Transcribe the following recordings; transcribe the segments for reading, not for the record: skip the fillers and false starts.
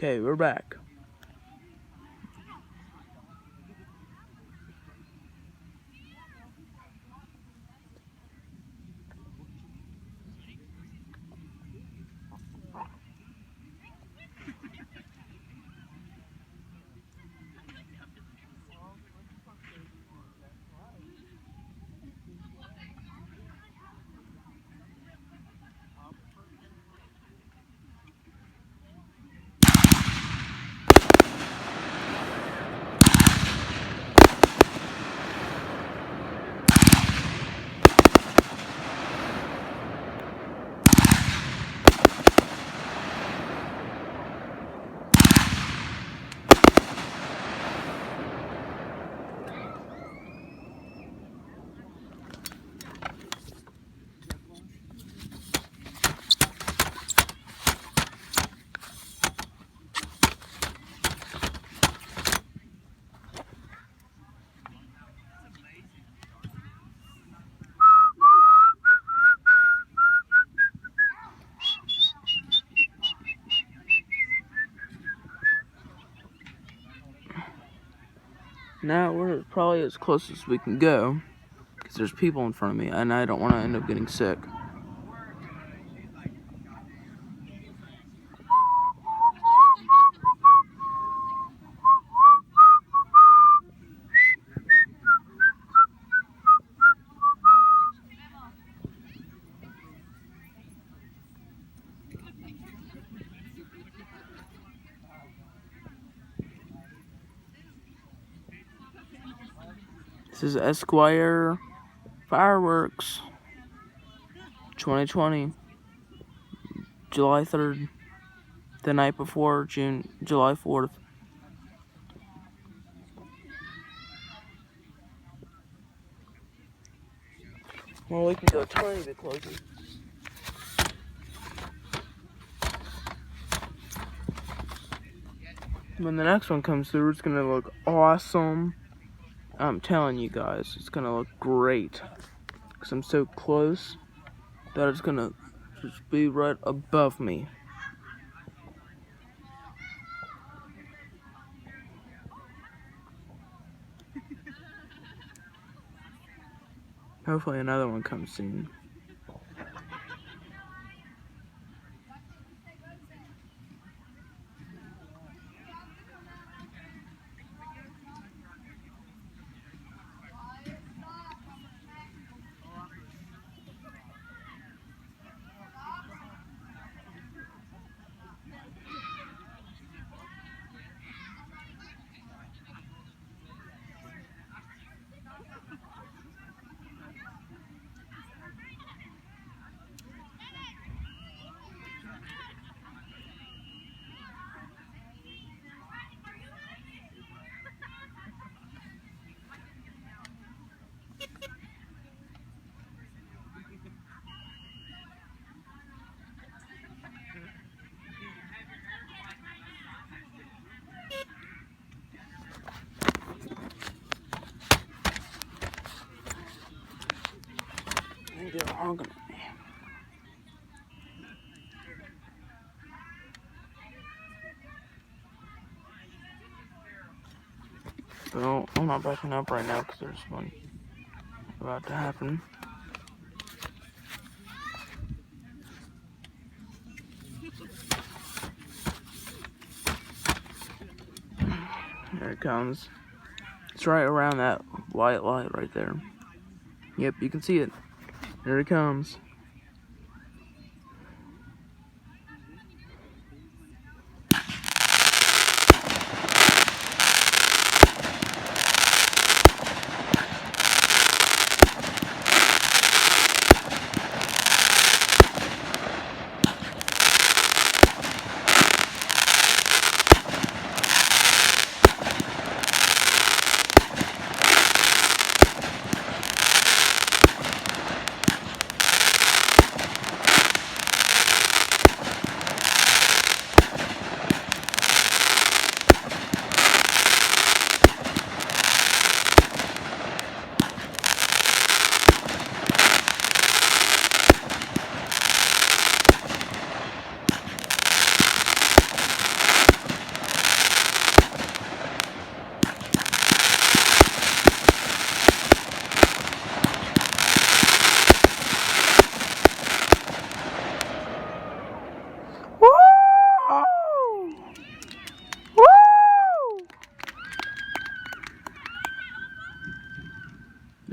Okay, we're back. Now we're probably as close as we can go, because there's people in front of me, and I don't want to end up getting sick. This is Esquire Fireworks 2020, July 3rd, the night before July 4th. Well, we can go a tiny bit closer. When the next one comes through, it's gonna look awesome. I'm telling you guys, it's gonna look great. Because I'm so close that it's gonna just be right above me. Hopefully another one comes soon. They're honking at me. So I'm not backing up right now because there's one about to happen. There it comes. It's right around that white light right there. Yep, you can see it. There it comes.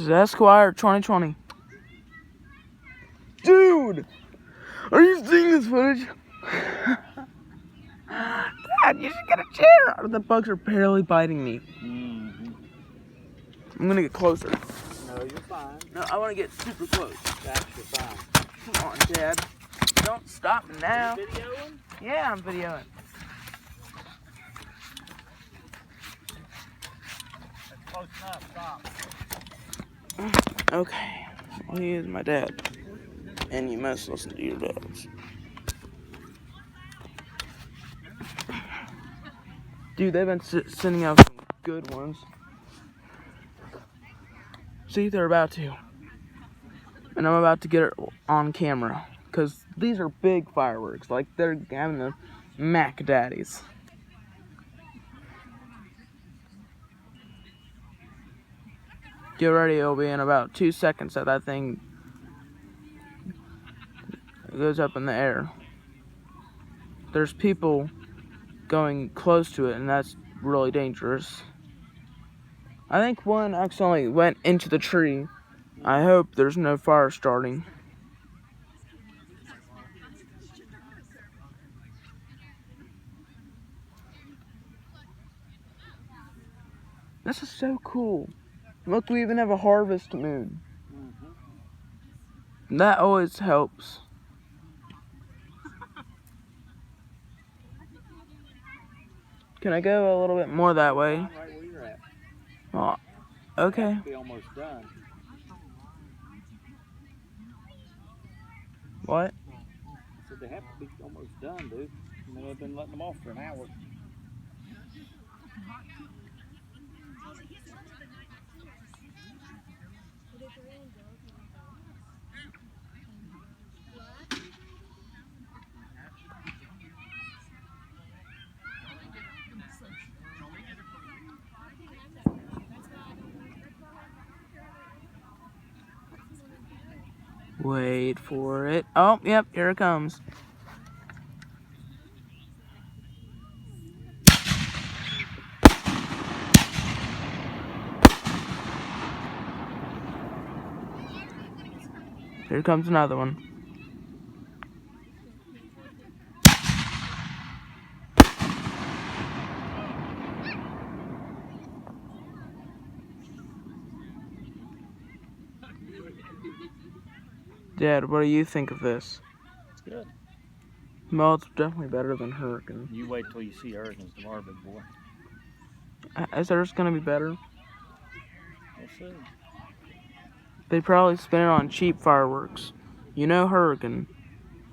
is Esquire 2020. Dude! Are you seeing this footage? Dad, you should get a chair! The bugs are barely biting me. I'm gonna get closer. No, you're fine. No, I wanna get super close. That's you're fine. Come on, Dad. Don't stop now. Are you videoing? Yeah, I'm videoing. That's close enough. Stop. Okay. Well, he is my dad. And you must listen to your dads. Dude, they've been sending out some good ones. See, they're about to. And I'm about to get it on camera. Because these are big fireworks. Like, they're having the Mac Daddies. Get ready, it'll be in about 2 seconds that thing goes up in the air. There's people going close to it, and that's really dangerous. I think one accidentally went into the tree. I hope there's no fire starting. This is so cool. Look, we even have a harvest moon. That always helps. Can I go a little bit more that way? Right where you're at. Oh, okay. Be almost done. What? I said they have to be almost done, dude. I mean, they've been letting them off for an hour. Wait for it. Oh, yep, here it comes. Here comes another one. Dad, what do you think of this? It's good. Well, it's definitely better than Hurricane. You wait till you see Hurricanes tomorrow, big boy. Is theirs gonna be better? We'll see. They probably spend it on cheap fireworks. You know Hurricane.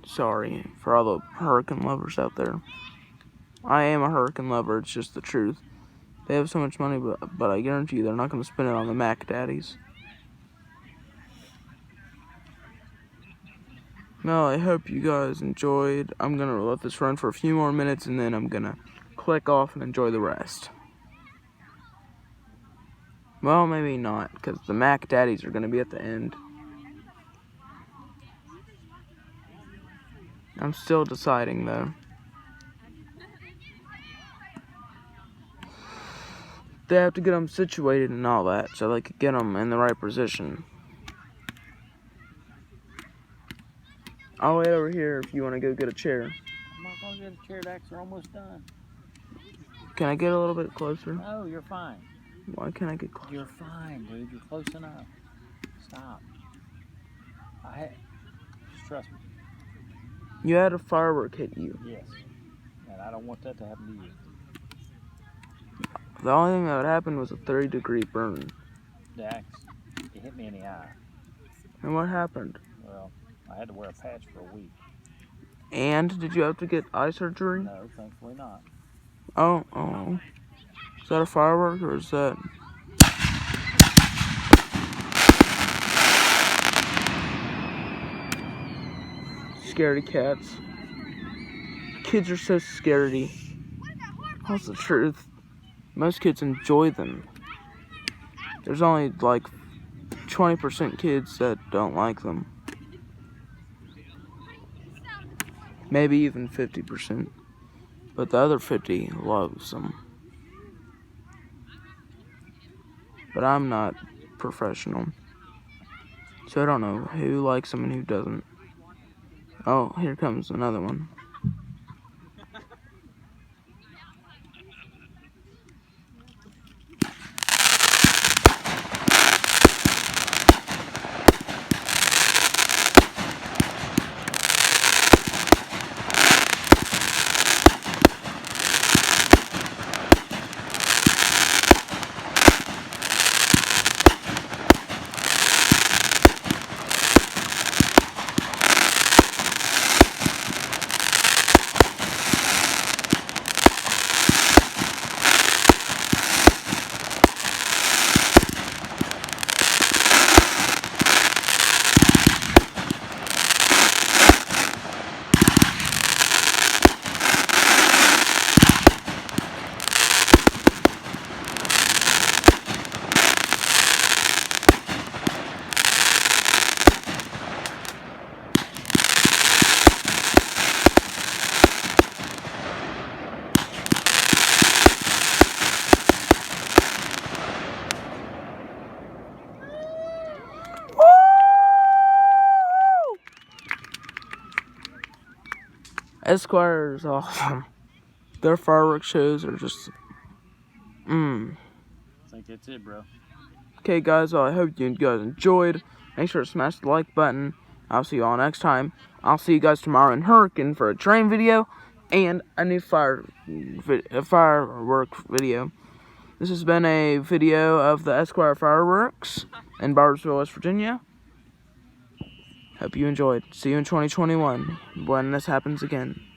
Sorry for all the Hurricane lovers out there. I am a Hurricane lover, it's just the truth. They have so much money, but I guarantee you they're not gonna spend it on the Mac Daddies. Well, I hope you guys enjoyed. I'm gonna let this run for a few more minutes and then I'm gonna click off and enjoy the rest. Well, maybe not, because the Mac Daddies are gonna be at the end. I'm still deciding though. They have to get them situated and all that so they could get them in the right position. I'll wait over here if you want to go get a chair. I'm not going to get a chair, Dax. They're almost done. Can I get a little bit closer? No, you're fine. Why can't I get closer? You're fine, dude. You're close enough. Stop. Just trust me. You had a firework hit you. Yes. And I don't want that to happen to you. The only thing that would happen was a 30-degree burn. Dax, it hit me in the eye. And what happened? Well, I had to wear a patch for a week. And did you have to get eye surgery? No, thankfully not. Oh. Is that a firework or is that... Scaredy cats. Kids are so scaredy. That's the truth. Most kids enjoy them. There's only like 20% kids that don't like them. Maybe even 50%. But the other 50 loves them. But I'm not professional. So I don't know who likes them and who doesn't. Oh, here comes another one. Esquire is awesome. Their fireworks shows are just, I think that's it, bro. Okay, guys, well, I hope you guys enjoyed. Make sure to smash the like button. I'll see you all next time. I'll see you guys tomorrow in Hurricane for a train video and a new firework video. This has been a video of the Esquire fireworks in Barboursville, West Virginia. Hope you enjoyed. See you in 2021 when this happens again.